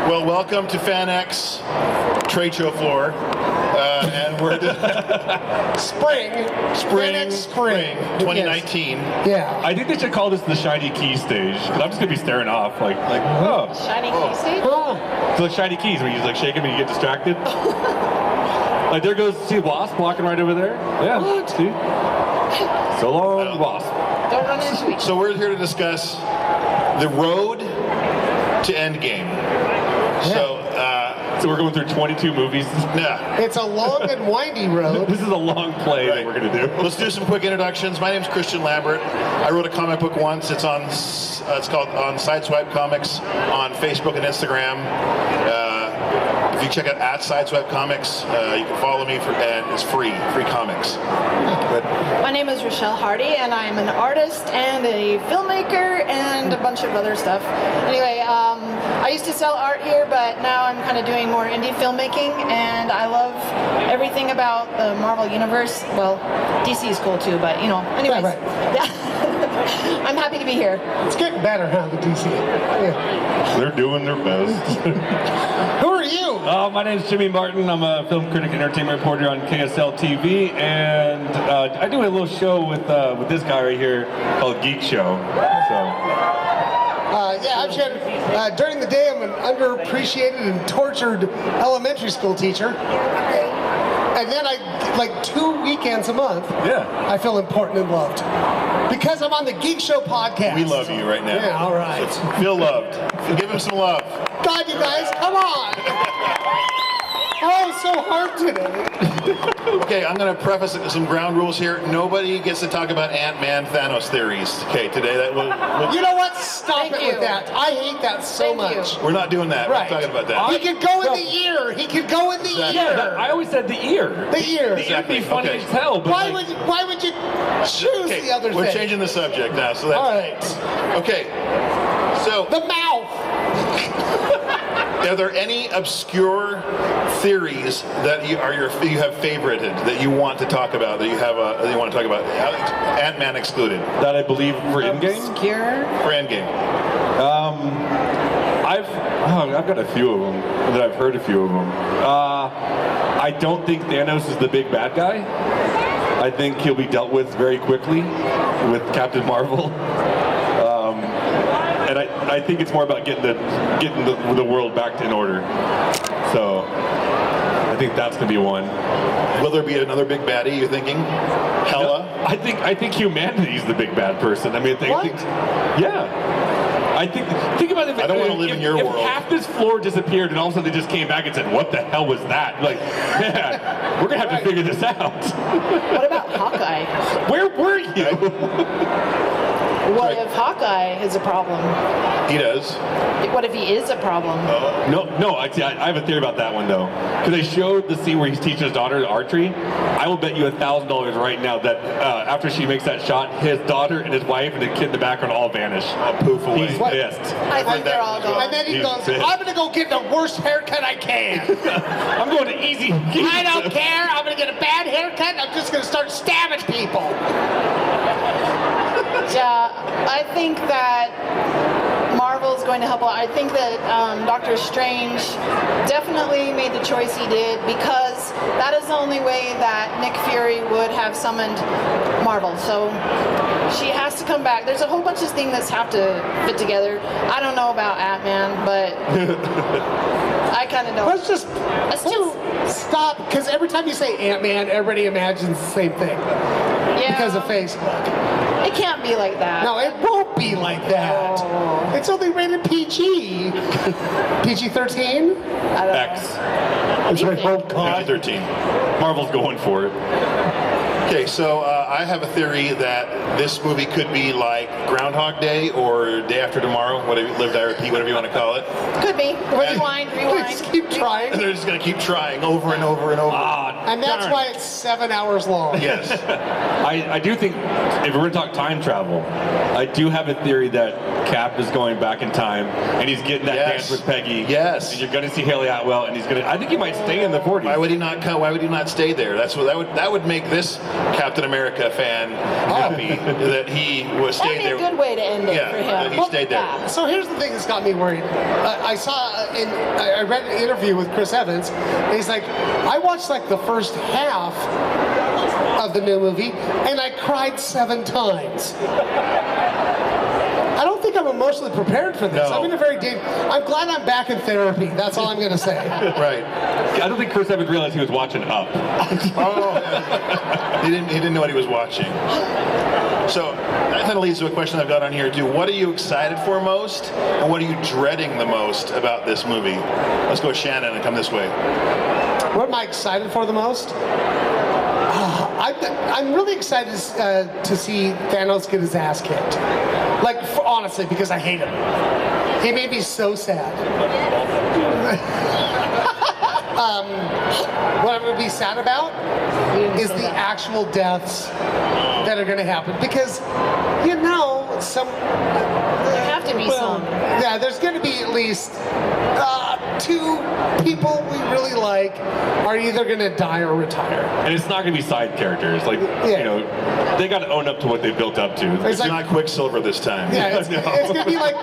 Well, welcome to FanX trade show floor. And we're Spring 2019. Yeah. I think they should call this the Shiny Key stage, because I'm just going to be staring off oh. Shiny key stage? So like Shiny Keys, where you like shake them and you get distracted. Like there goes, see Wasp walking right over there? Yeah, What? see? So long, Wasp. Don't run into each So we're here to discuss the road to Endgame. So we're going through 22 movies. Yeah. It's a long and windy road. This is a long play that we're going to do. Let's do some quick introductions. My name's Christian Lambert. I wrote a comic book once. It's called on Sideswipe Comics on Facebook and Instagram. If you check out @Sideswipe Comics, you can follow me and it's free comics. My name is Rachelle Hardy, and I'm an artist and a filmmaker and a bunch of other stuff. Anyway, I used to sell art here, but now I'm kind of doing more indie filmmaking, and I love everything about the Marvel Universe. Well, DC is cool too, but anyways. Right. Yeah. I'm happy to be here. It's getting better, huh, the DC? Yeah. They're doing their best. Who are you? My name's Jimmy Martin. I'm a film critic and entertainment reporter on KSL TV, and I do a little show with this guy right here called Geek Show. I'm Shannon. During the day, I'm an underappreciated and tortured elementary school teacher. And then like 2 weekends a month, I feel important and loved. Because I'm on the Geek Show podcast. We love you right now. Yeah, all right. So feel loved. Give him some love. God, you guys, come on. Oh, so hard today. Okay, I'm going to preface some ground rules here. Nobody gets to talk about Ant-Man Thanos theories. Okay, today that will. You know what? Stop Thank it you. with that. I hate that so Thank you. much. We're not doing that. Right. We're not talking about that. He could go in the ear. He could go in the Exactly. ear. I always said the ear. The ear. The ear would be funny Okay. as hell, but Why would you choose Okay, the other we're thing? changing the subject now. So that's All right. okay. So, The mouth. are there any obscure theories that you have favorited that you want to talk about? That you want to talk about? Ant-Man excluded. that I believe for Endgame. Obscure. For Endgame. I've got a few of them that I've heard a few of them. I don't think Thanos is the big bad guy. I think he'll be dealt with very quickly with Captain Marvel. And I think it's more about getting the world back in order. So I think that's gonna be one. Will there be another big baddie? You're thinking? Hela? No, I think humanity's the big bad person. I mean, yeah. I think about it. I don't want to live in your if world. half this floor disappeared and all of a sudden they just came back and said, "What the hell was that?" Like, man, we're gonna have to figure this out. What about Hawkeye? Where were you? What if Hawkeye is a problem? He does. What if he is a problem? No. Actually, I have a theory about that one though, because they showed the scene where he's teaching his daughter archery. I will bet you $1,000 right now that after she makes that shot, his daughter and his wife and the kid in the background all vanish. Poof away. He's What? pissed. I think they're all gone. And then he He's goes, pissed. I'm going to go get the worst haircut I can. I'm going to easy. I don't care. I'm going to get a bad haircut. I'm just going to start stabbing people. Yeah, I think that Marvel's going to help a lot. I think that Doctor Strange definitely made the choice he did because that is the only way that Nick Fury would have summoned Marvel. So she has to come back. There's a whole bunch of things that have to fit together. I don't know about Ant-Man, but I kind of know. Let's just too- stop, because every time you say Ant-Man, everybody imagines the same thing. Yeah. Because of Facebook. It can't be like that. No, it won't be like that. Oh. It's only rated PG. PG-13? I don't X. That's right. Oh, God. PG-13. Marvel's going for it. Okay, so I have a theory that this movie could be like Groundhog Day or Day After Tomorrow, whatever, Live, Die, Repeat, whatever you want to call it. Could be. Rewind. Just keep trying. And they're just going to keep trying over and over and over. And that's why it's 7 hours long. Yes. I do think if we're going to talk time travel, I do have a theory that Cap is going back in time and he's getting that Yes. dance with Peggy. Yes. And you're going to see Haley Atwell and I think he might stay in the 40s. Why would he not stay there? That's what that would make this Captain America a fan happy that he was That'd stayed be a there. good way to end it Yeah, for him. that he stayed there. Yeah. So here's the thing that's got me worried. I read an interview with Chris Evans, and he's like, I watched like the first half of the new movie, and I cried 7 times. I don't think I'm emotionally prepared for this. No. I'm in a very I'm glad I'm back in therapy. That's all I'm going to say. Right. I don't think Chris Evans realized he was watching Up. Oh, he didn't know what he was watching. So that kind of leads to a question I've got on here too. What are you excited for most, and what are you dreading the most about this movie? Let's go with Shannon and come this way. What am I excited for the most? I'm really excited to see Thanos get his ass kicked. Like, honestly, because I hate him. He made me so sad. What I'm going to be sad about is the actual deaths that are going to happen. Because, you know, There have to be some. yeah, there's going to be at least 2 people we really like are either going to die or retire. And it's not going to be side characters. Like, Yeah. you know, they got to own up to what they built up to. It's like, Not Quicksilver this time. yeah, it's gonna be like,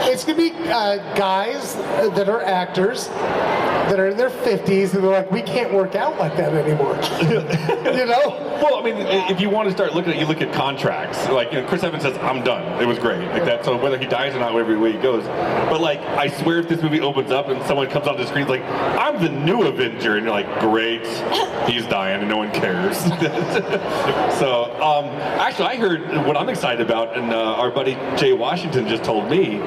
it's gonna be guys that are actors that are in their 50s and they're like, we can't work out like that anymore. You know? Well, I mean, if you want to start looking at, you look at contracts. Like, you know, Chris Evans says, "I'm done. It was great." Like that. So whether he dies or not, every way he goes. But like, I swear, if this movie opens up and someone comes on the screen like, "I'm the new Avenger," and you're like, "Great, he's dying, and no one cares." So, actually, I heard what I'm excited about, and our buddy Jay Washington just told me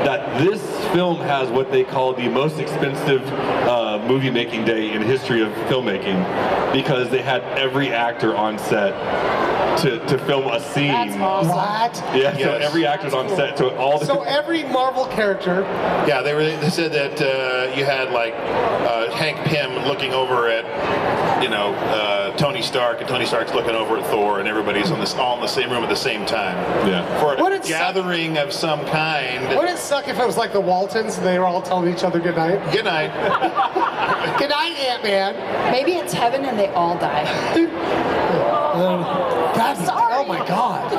that this film has what they call the most expensive movie making day in history of filmmaking, because they had every actor on set to film a scene. That's awesome. What? Yeah, so Yes. every actor's on set. So all the So every Marvel character, Yeah, they said that you had like Hank Pym looking over at, you know, Tony Stark, and Tony Stark's looking over at Thor, and everybody's all in the same room at the same time. Yeah. For Would a it suck- gathering of some kind. wouldn't it suck if it was like the Waltons and they were all telling each other goodnight? Good night. Good night, Ant-Man. Maybe it's heaven and they all die. That's, oh my God.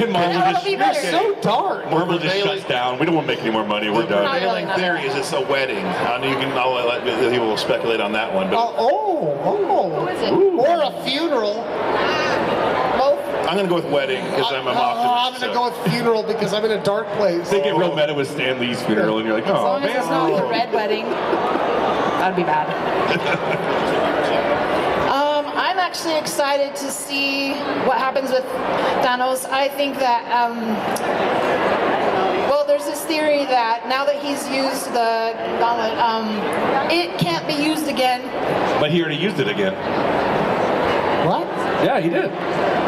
And Marvel That'll just, be You're better. so dark. Marvel just shuts down. We don't want to make any more money. We're The done. prevailing theory is it's a wedding. I know I'll let people speculate on that one, but Who is it? Or a funeral. Both? I'm going to go with wedding because I'm an optimist. I'm going to go with funeral because I'm in a dark place. They get real meta with Stan Lee's funeral, and you're like, As oh, long as it's not the red wedding, that'd be bad. I'm actually excited to see what happens with Thanos. I think that, well, there's this theory that now that he's used the gauntlet, it can't be used again. But he already used it again. What? Yeah, he did.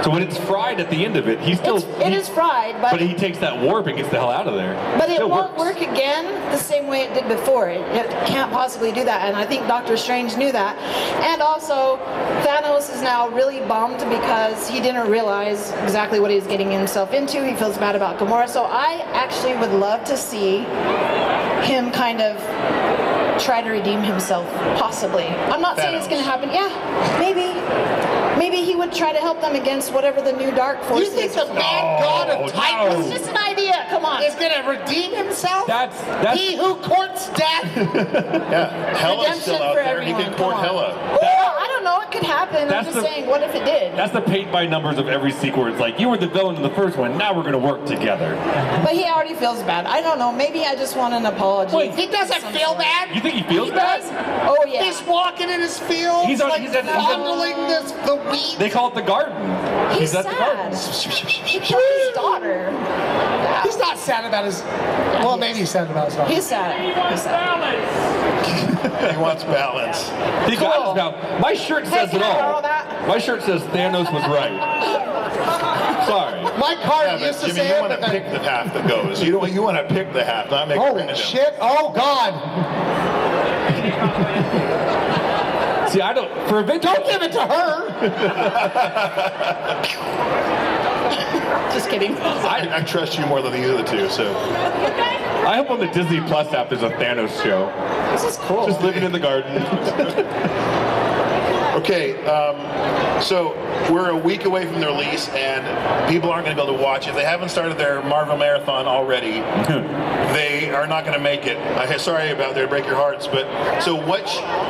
So when it's fried at the end of it, he still... It is fried, But he takes that warp and gets the hell out of there. But it Still won't works. work again the same way it did before. It can't possibly do that, and I think Doctor Strange knew that. And also, Thanos is now really bummed because he didn't realize exactly what he was getting himself into. He feels bad about Gamora. So I actually would love to see him kind of try to redeem himself, possibly. I'm not saying it's going to happen. Yeah, maybe. Maybe he would try to help them against whatever the new dark force You is. think the mad god of Titans It's just an idea. Come on. is going to redeem himself? That's He who courts death? Yeah, Hella's Redemption still out for there. He everyone, can court come on. Hella. Well, I don't know. It could happen. I'm That's just the- saying, what if it did? That's the paint by numbers of every sequel. It's like, you were the villain in the first one, now we're going to work together. But he already feels bad. I don't know. Maybe I just want an apology. Wait, he doesn't feel bad? You think he feels He bad? does? Oh, yeah. He's walking in his fields, He's on- like he's at- fondling the weeds. They call it the garden. He's at the garden. sad. He killed his daughter. Yeah. He's not sad about his... Well, maybe he's sad about his daughter. He's sad. He's sad. He wants balance. He got Cool. us now. My shirt says can it I borrow all. that? My shirt says Thanos was right. Sorry. My car Yeah, used but to Jimmy, say you want to pick the half that goes. You want to pick the half, not make it Holy random. shit. Oh, God. See, I don't. For Avengers, Don't give it to her. Just kidding. I trust you more than the other two, so. I hope on the Disney Plus app there's a Thanos show. This is cool. Just living in the garden. Okay, So we're a week away from the release, and people aren't going to be able to watch it. If they haven't started their Marvel marathon already, they are not going to make it. Sorry about that, break your hearts. But so, which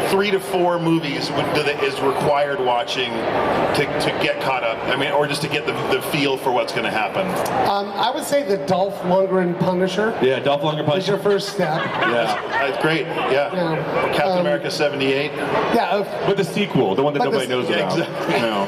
3 to 4 movies is required watching to get caught up? I mean, or just to get the feel for what's going to happen. I would say the Dolph Lundgren Punisher. Yeah, Dolph Lundgren Punisher is your first step. Yeah, that's great. Yeah. Captain America 78. Yeah. But the sequel, the one that nobody knows about. Exactly. No.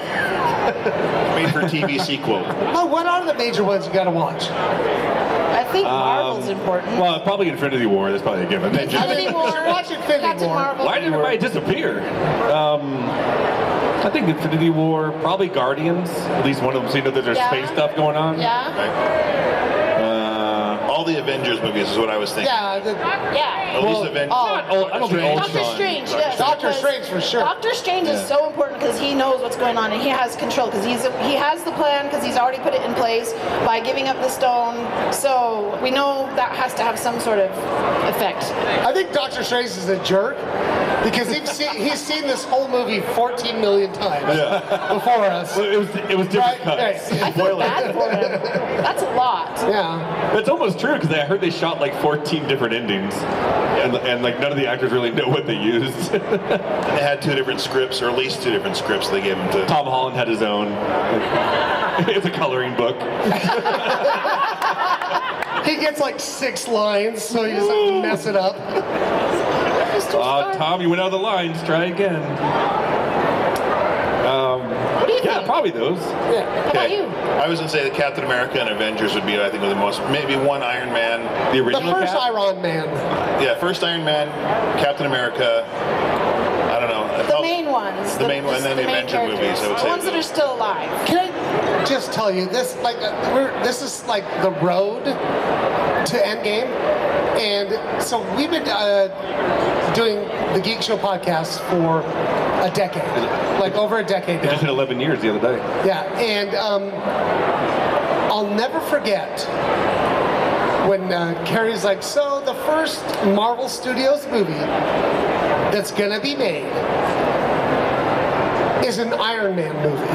Made for TV sequel. Oh, what are the major ones you got to watch? I think Marvel's important. Well, probably Infinity War. That's probably a given. Infinity War. Watch Infinity Captain War. Marvel. Why did everybody disappear? I think Infinity War, probably Guardians. At least one of them. So you know that there's space stuff going on. Yeah. Right. All the Avengers movies is what I was thinking. Yeah. Yeah. At least Avengers. I don't think Doctor Strange, yes. Doctor Strange for sure. Doctor Strange is so important because he knows what's going on and he has control because he has the plan because he's already put it in place by giving up the stone. So we know that has to have some sort of effect. I think Doctor Strange is a jerk because he's seen this whole movie 14 million times before us. Well, it was different cuts. I feel bad for him. That's a lot. Yeah. It's almost true because I heard they shot like 14 different endings, and like none of the actors really know what they used. They had 2 different scripts, or at least 2 different scripts they gave him to. Tom Holland had his own. It's a coloring book. He gets like 6 lines, so he doesn't mess it up. Tom, you went out of the lines. Try again. What do you think? Yeah, probably those. Yeah. How about you? I was going to say that Captain America and Avengers would be, I think, the most, maybe one Iron Man. The The original first Cap? Iron Man. Yeah, first Iron Man, Captain America, I don't know. The main ones. The main one, and then the main Avenger movies, I would The say. ones that are still alive. Can I just tell you this? Like, this is like the road to Endgame, and so we've been doing the Geek Show podcast for a decade, like over a decade It now. just hit 11 years the other day. Yeah, and I'll never forget when Carrie's like, so the first Marvel Studios movie that's gonna be made is an Iron Man movie.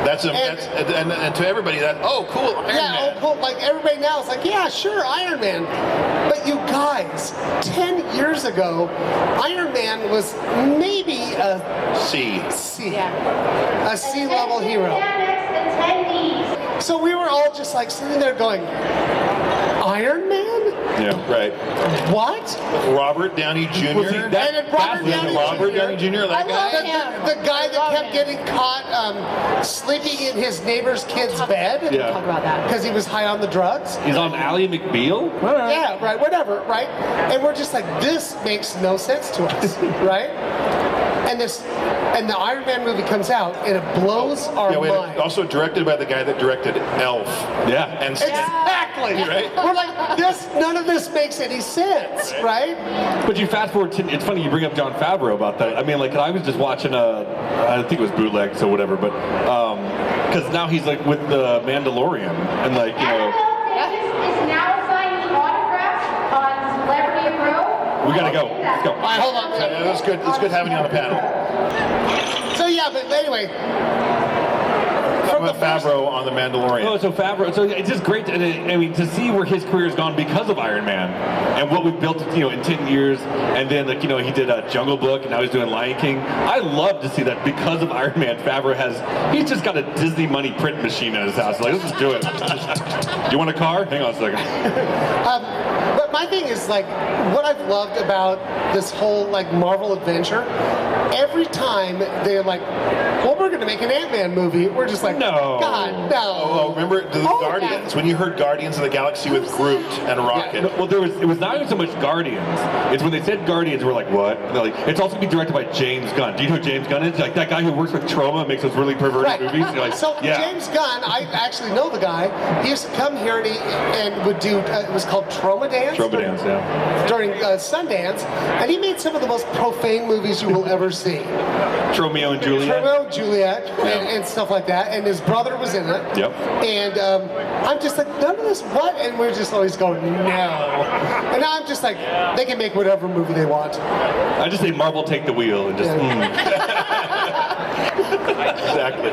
And to everybody, cool, Iron Man. Oh, cool. Like everybody now is like, yeah, sure, Iron Man. But you guys, 10 years ago, Iron Man was maybe a C level hero. So we were all just like sitting there going, Iron Man? Yeah, Right. What? Robert Downey Jr. Well, see, that- And Robert Downey Robert Jr. Downey Jr. That guy. The guy that kept getting caught sleeping in his neighbor's kid's bed Yeah. Talk about that. because he was high on the drugs. He's on Ally McBeal? All right. Yeah, right, whatever, right? And we're just like, this makes no sense to us, right? And the Iron Man movie comes out and it blows our mind. Also directed by the guy that directed Elf. Yeah. And Exactly. Right? We're like, none of this makes any sense, right? But you fast forward to, it's funny you bring up Jon Favreau about that. I mean, like, I was just watching I think it was bootlegs or whatever, but, because now he's like with the Mandalorian, and like, you know. Is now signing autographs on Celebrity Approval. We gotta go. Let's go. All right, hold on. Yeah, it was good. It's good having you on the panel. So yeah, but anyway, Talking about Favreau on the Mandalorian. Oh, so Favreau. So it's just great. To see where his career has gone because of Iron Man, and what we've built, in 10 years. And then, like, he did Jungle Book, and now he's doing Lion King. I love to see that because of Iron Man. Favreau he's just got a Disney money print machine at his house. Like, let's just do it. You want a car? Hang on a second. but my thing is like, what I've loved about this whole like Marvel adventure, every time they're like, well, we're going to make an Ant-Man movie, we're just like, No. God, no. Oh, remember the Guardians? When you heard Guardians of the Galaxy with Groot and Rocket. Well, it was not even so much Guardians. It's when they said Guardians, we're like, what? And they're like, it's also going to be directed by James Gunn. Do you know who James Gunn is? Like that guy who works with Trauma and makes those really perverted Right. movies. You're like, So yeah. James Gunn, I actually know the guy. He used to come here and would do, it was called Trauma Dance. Trauma Dance, yeah. During Sundance, and he made some of the most profane movies you will ever see. Romeo and Juliet. Romeo and Juliet and stuff like that, and his brother was in it. Yep. And I'm just like, none of this, what? And we're just always going, no. And now I'm just like, they can make whatever movie they want. I just say Marvel take the wheel and just. Exactly.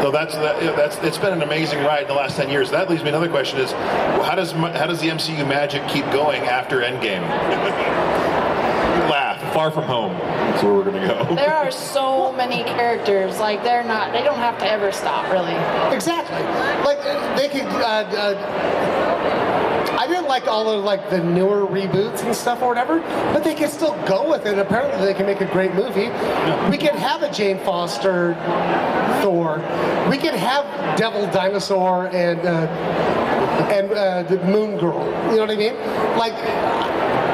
So that's it's been an amazing ride in the last 10 years. That leaves me another question: is how does the MCU magic keep going after Endgame? Laugh. Far From Home. That's where we're gonna go. There are so many characters. Like they don't have to ever stop, really. Exactly. Like they could. I didn't like all of like the newer reboots and stuff or whatever, but they can still go with it. Apparently, they can make a great movie. We can have a Jane Foster Thor. We can have Devil Dinosaur and the Moon Girl. You know what I mean? Like.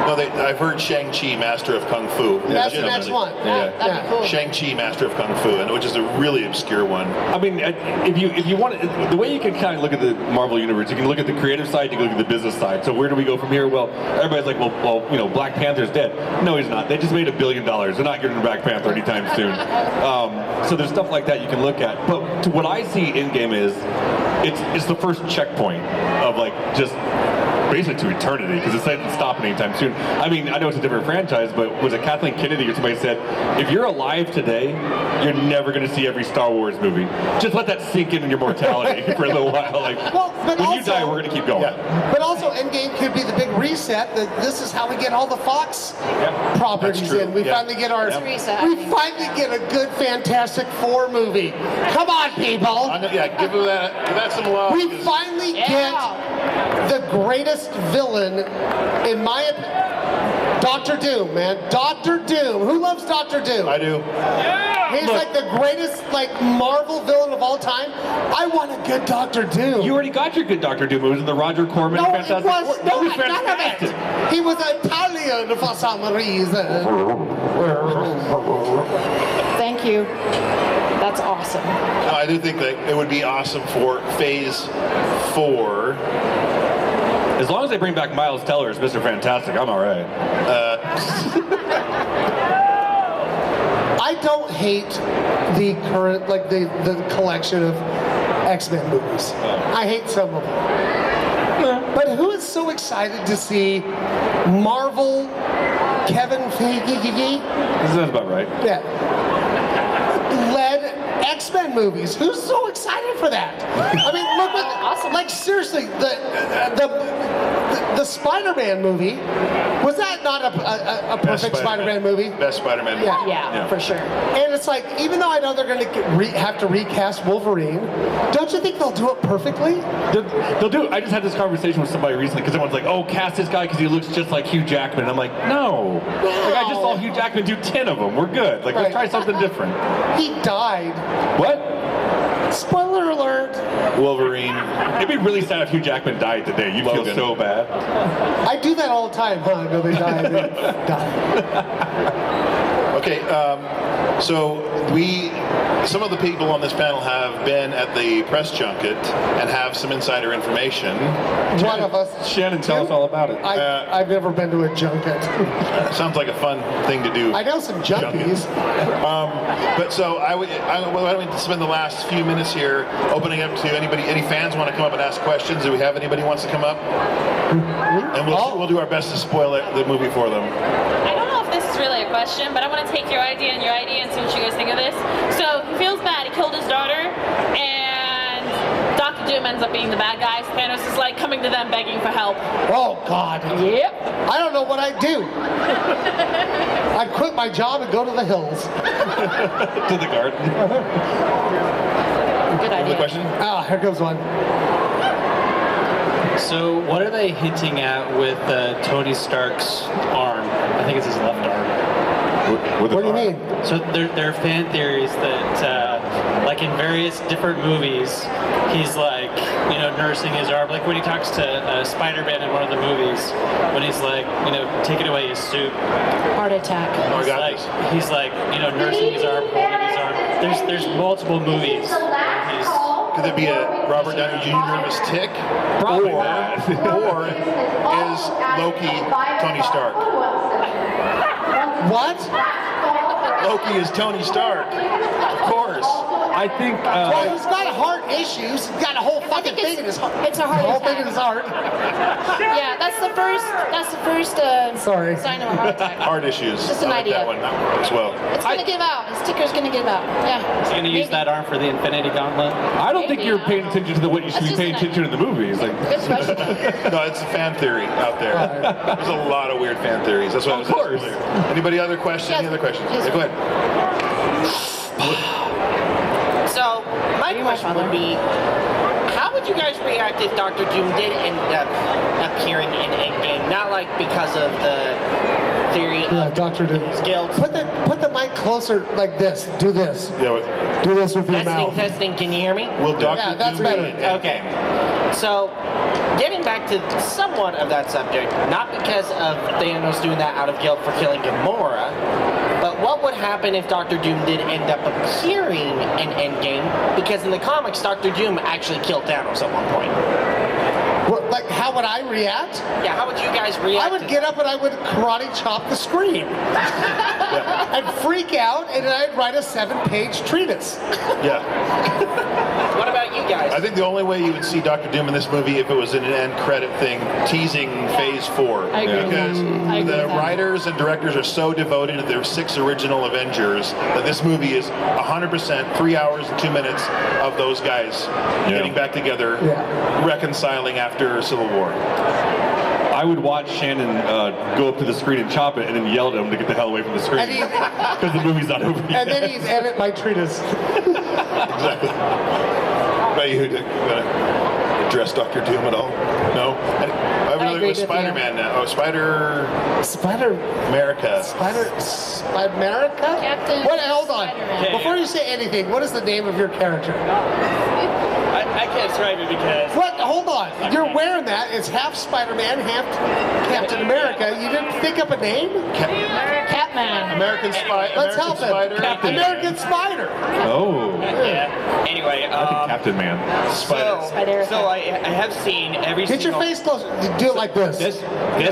No, I've heard Shang-Chi, Master of Kung Fu. That's the next one. That'd be cool. Shang-Chi, Master of Kung Fu, and which is a really obscure one. I mean, if you want the way you can kind of look at the Marvel universe, you can look at the creative side, you can look at the business side. So where do we go from here? Well, everybody's like, well, Black Panther's dead. No, he's not. They just made $1 billion. They're not getting Black Panther anytime soon. So there's stuff like that you can look at. But to what I see Endgame is, it's the first checkpoint of like just basically to eternity, because it's not stopping anytime soon. I mean, I know it's a different franchise, but was it Kathleen Kennedy or somebody said, if you're alive today, you're never going to see every Star Wars movie. Just let that sink in your mortality for a little while. Like, when you die, we're going to keep going. Yeah. But also, Endgame could be the big reset. That this is how we get all the Fox properties in. We finally get our. Reset. We finally get a good Fantastic Four movie. Come on, people. Give that some love. We finally get the greatest villain, in my opinion. Doctor Doom, man. Doctor Doom. Who loves Doctor Doom? I do. He's like the greatest Marvel villain of all time. I want a good Doctor Doom. You already got your good Doctor Doom. It was in the Roger Corman Fantastic Four. No, it was none of fantastic. it. He was Italian for some reason. Thank you. That's awesome. No, I do think that it would be awesome for Phase 4. As long as they bring back Miles Teller as Mr. Fantastic, I'm all right. I don't hate the current, the collection of X-Men movies. I hate some of them. But who is so excited to see Marvel Kevin Feige? That's about right. Yeah. Led X-Men movies. Who's so excited for that? I mean, look what, Awesome. like seriously, the Spider-Man movie, was that not a perfect Spider-Man movie? Best Spider-Man movie. Yeah, for sure. And it's like, even though I know they're going to have to recast Wolverine, don't you think they'll do it perfectly? They'll do it. I just had this conversation with somebody recently because everyone's like, oh, cast this guy because he looks just like Hugh Jackman. And I'm like, no. Like, I just saw Hugh Jackman do 10 of them. We're good. Like, let's try something different. He died. What? Spoiler alert. Wolverine. It'd be really sad if Hugh Jackman died today. You'd feel so bad. I do that all the time, huh? No, they die. They die. Okay, so some of the people on this panel have been at the press junket and have some insider information. One of us. Shannon, tell us all about it. I've never been to a junket. Sounds like a fun thing to do. I know some junkies. But so why don't we spend the last few minutes here opening up to anybody, any fans want to come up and ask questions? Do we have anybody who wants to come up? And we'll do our best to spoil the movie for them. I don't know if this is really a question, but I want to take your idea and see what you guys think of this. So he feels bad. He killed his daughter, and Dr. Doom ends up being the bad guy. Thanos is like coming to them begging for help. Oh, God. Yep. I don't know what I'd do. I'd quit my job and go to the hills. To the garden. Good Another idea. question? Ah, here comes one. So what are they hinting at with Tony Stark's arm? I think it's his left arm. What What do you mean? So there are fan theories that, like in various different movies, he's like, nursing his arm. Like when he talks to Spider-Man in one of the movies, when he's like, taking away his suit. Heart attack. Oh, I got this. He's like, nursing his arm, holding his arm. There's multiple movies where he's. Could there be a Robert Downey Jr. nervous tick? Probably or, not. or is Loki Tony Stark? What? Loki is Tony Stark. Of course. I think. Well, he's got heart issues. He's got a whole fucking thing in his heart. It's a heart The whole attack. thing in his heart. Yeah, that's the first Sorry. sign of a heart attack. Heart issues. Just an I like idea. that one as well. It's gonna give out. His ticker's gonna give out. Yeah. He's gonna use that arm for the Infinity Gauntlet. I don't think you're paying attention to what you should be That's paying just an attention to the movies. Like, Good question. No, it's a fan theory out there. There's a lot of weird fan theories. That's what I was course. asking earlier. Anybody other question? Yes. Any other questions? Yes. Yeah, go ahead. So, my question would be, how would you guys react if Dr. Doom did end up appearing in Endgame? Not like because of the theory Yeah, of Dr. Doom. guilt. Put the mic closer like this. Do this. Yeah, Do this with your mouth. Testing, can you hear me? will Dr. Yeah, that's Doom better. be in Endgame? Okay. So, getting back to somewhat of that subject, not because of Thanos doing that out of guilt for killing Gamora, but what would happen if Dr. Doom did end up appearing in Endgame? Because in the comics, Dr. Doom actually killed Thanos at one point. What, like, how would I react? Yeah, how would you guys react? I would get up and I would karate chop the screen. I'd freak out and I'd write a 7-page treatise. Yeah. What about you guys? I think the only way you would see Dr. Doom in this movie if it was an end credit thing teasing Phase 4. I agree with Because that. I agree the with that. writers and directors are so devoted to their 6 original Avengers that this movie is 100% 3 hours and 2 minutes of those guys getting back together, reconciling after Civil War. I would watch Shannon go up to the screen and chop it, and then yell at him to get the hell away from the screen And he'd- because the movie's not over yet. And then he'd edit my treatise. Exactly. About you to address Dr. Doom at all? No? I have another agree with with Spider-Man now. Oh, Spider-America. Spider America? Captain What? Hold on. Spider-Man. Before you say anything, what is the name of your character? I can't describe it because What? Hold on. You're wearing that. It's half Spider-Man, half Captain America. You didn't think up a name? Catman. American Spider. Let's help him. Spider. American Spider. Oh, yeah. Anyway, I think Captain Man. Spider. so I have seen every Get your single. face closer. Do it like this. This.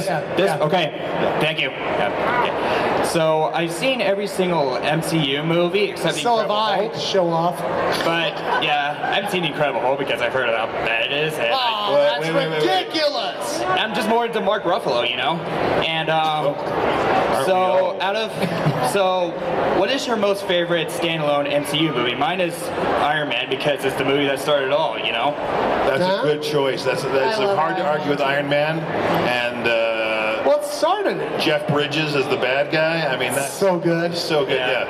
Yeah. Okay. Thank you. Yeah. So I've seen every single MCU movie except So have Incredible I. Hulk. Show off. But yeah, I haven't seen Incredible Hulk because I've heard how bad it is. And Oh, Wait, that's wait. ridiculous. I'm just more into Mark Ruffalo, you know. And so what is your most favorite standalone MCU movie? Mine is Iron Man because it's the movie that started it all, you know. That's Huh? a good choice. That's love hard to Iron argue with Iron Man. And What started it? Jeff Bridges as the bad guy. I mean, that's So good. so good. Yeah.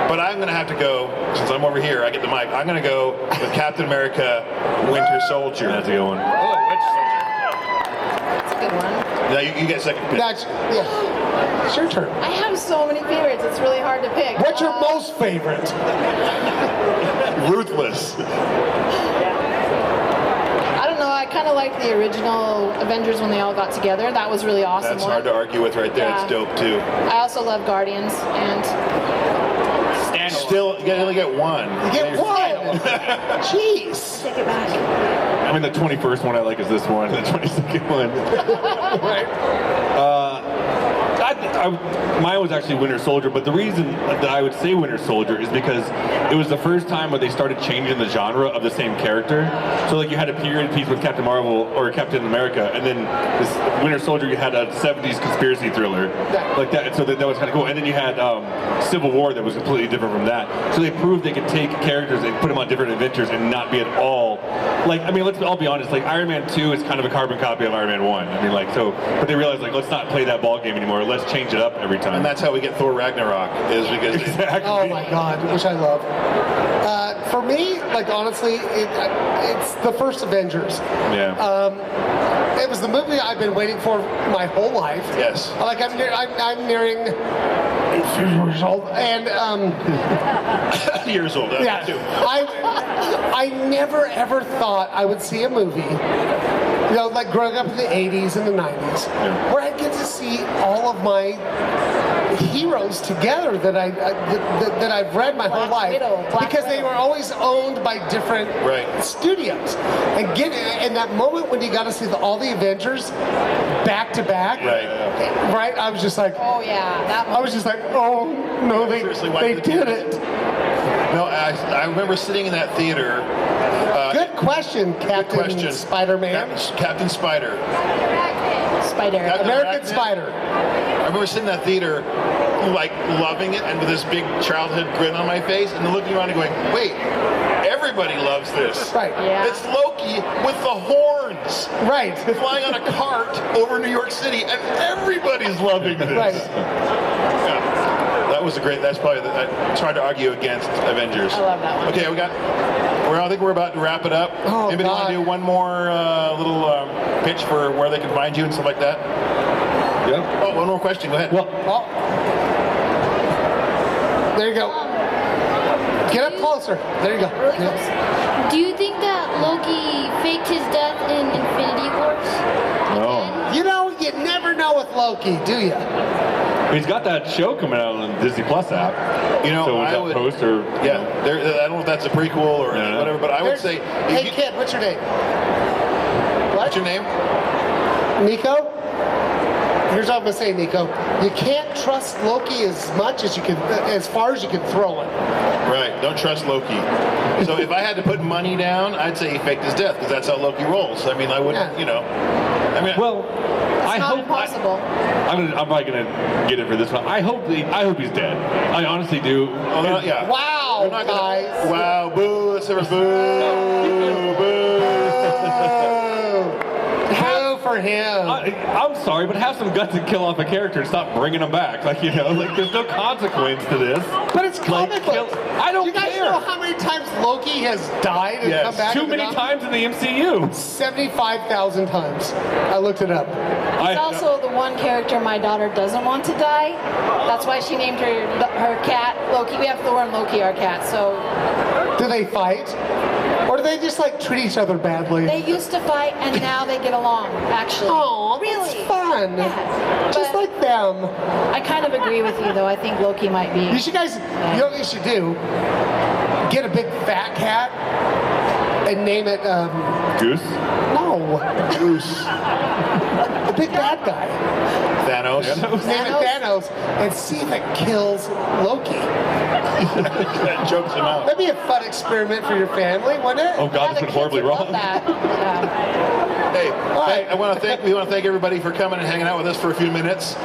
But I'm going to have to go, since I'm over here, I get the mic. I'm going to go with Captain America Winter Soldier. That's a good one. That's a good one. Now you get second pick. That's, yeah. It's your turn. I have so many favorites. It's really hard to pick. What's your most favorite? Ruthless. I don't know. I kind of like the original Avengers when they all got together. That was really awesome. That's hard to argue with right there. Yeah. It's dope too. I also love Guardians and Still, you only get one. You get one. Jeez. take it back. I mean, the 21st one I like is this one. The 22nd one. Mine was actually Winter Soldier, but the reason that I would say Winter Soldier is because it was the first time where they started changing the genre of the same character. So like you had a period piece with Captain Marvel or Captain America, and then this Winter Soldier you had a 70s conspiracy thriller like that. And so that was kind of cool. And then you had Civil War that was completely different from that. So they proved they could take characters and put them on different adventures and not be at all like. I mean, let's all be honest. Like Iron Man 2 is kind of a carbon copy of Iron Man 1. I mean, like so, but they realized like let's not play that ball game anymore. Let's change it up every time. And that's how we get Thor Ragnarok, is because exactly. Oh my God, which I love. For me, like honestly, it's the first Avengers. Yeah. It was the movie I've been waiting for my whole life. Yes. Like I'm nearing 8 years old, and years old. yeah, Too. I never ever thought I would see a movie, you know, like growing up in the 80s and the 90s, where I get to see all all of my heroes together that I've read my whole life because they were always owned by different studios. And that moment when you got to see all the Avengers back to back, right? I was just like, oh yeah, that I was just like, oh no, they did it. No, I remember sitting in that theater. Good question, Captain Spider-Man. Captain Spider. American Spider. I remember sitting in that theater, like loving it, and with this big childhood grin on my face, and then looking around and going, "Wait, everybody loves this." Right. Yeah. It's Loki with the horns. Right. Flying on a cart over New York City, and everybody's loving this. Right. Yeah. That was a great. That's probably. It's hard to argue against Avengers. I love that one. Okay, I think we're about to wrap it up. Oh, Anybody want to do one more little pitch for where they can find you and stuff like that? Yeah. Oh, one more question. Go ahead. Well, there you go. Get up closer. There you go. Really close. Do you think that Loki faked his death in Infinity Wars? no. You know, you never know with Loki, do you? He's got that show coming out on the Disney Plus app. You know, so was I that would. poster? Yeah. I don't know if that's a prequel or whatever, but I would say. Hey, kid, what's your name? What's your name? Nico? Here's what I'm gonna say, Nico. You can't trust Loki as much as you can, as far as you can throw it. Right. Don't trust Loki. So if I had to put money down, I'd say he faked his death because that's how Loki rolls. I mean, I wouldn't. Yeah. You know. I mean. Well, I It's not hope. impossible. I'm probably gonna get it for this one. I hope he's dead. I honestly do. Oh, no, yeah. Wow, They're not gonna- guys. Wow. Boo. Let's have a boo. Boo. Boo for him. I'm sorry, but have some guts and kill off a character and stop bringing them back. Like, you know, like there's no consequence to this. But it's comic book. I don't You guys care. know how many times Loki has died and Yes. come back? Too in the many novel? times in the MCU. 75,000 times. I looked it up. He's also the one character my daughter doesn't want to die. That's why she named her cat Loki. We have Thor and Loki, our cat. So Do they fight? Or do they just like treat each other badly? they used to fight, and now they get along. Actually, Oh, really that's fun. Yeah. Just But like them. I kind of agree with you, though. I think Loki might be. You know what you should do? Get a big fat cat and name it, Goose. no. Goose. The big bad guy. Thanos. Name it Thanos and see if it kills Loki. That chokes him out. That'd be a fun experiment for your family, wouldn't it? Oh God, Yeah, it's the been horribly kids would love wrong. that. Yeah. Hey, right. we want to thank everybody for coming and hanging out with us for a few minutes.